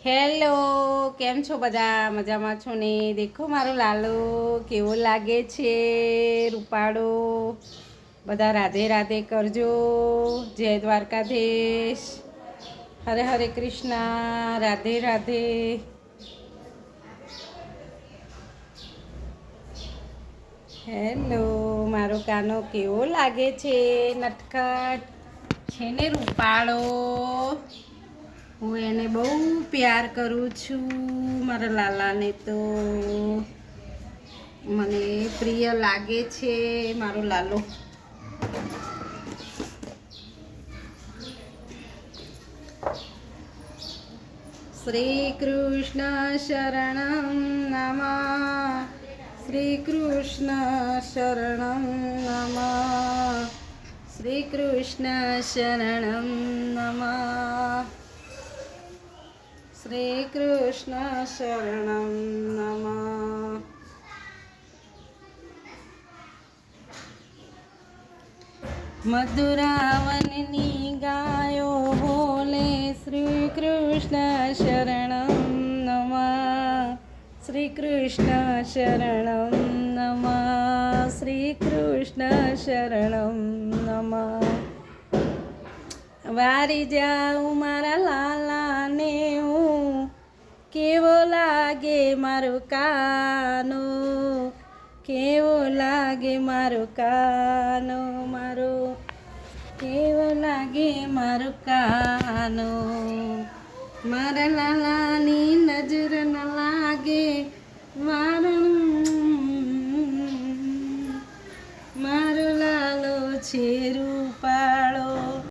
Hello, કેમ છો બધા? મજામાં છો ને? દેખો મારો લાલો કેવો લાગે છે, રૂપાળો. બધા રાધે રાધે કરજો. જય દ્વારકાધીશ. હરે હરે કૃષ્ણ. રાધે રાધે. હેલો, મારો કાનો કેવો લાગે છે? નટખટ છે ને રૂપાળો. હું એને બહુ પ્યાર કરું છું, મારા લાલાને તો મને પ્રિય લાગે છે મારો લાલો. શ્રી કૃષ્ણ શરણમ નમઃ. શ્રી કૃષ્ણ શરણમ નમઃ. શ્રી કૃષ્ણ શરણમ નમઃ. શ્રી કૃષ્ણ શરણમ નમઃ. મધુરાવનની ગાયો બોલે શ્રી કૃષ્ણ શરણમ નમઃ. શ્રી કૃષ્ણ શરણમ નમઃ. શ્રી કૃષ્ણ શરણમ નમઃ. વારી જાઉં મારા લાલાને હું, કેવો લાગે મારો કાનો, કેવો લાગે મારો કાનો, મારો કેવો લાગે મારો કાનો. મારા લાલાની નજર ન લાગે મારો લાલો છે રૂ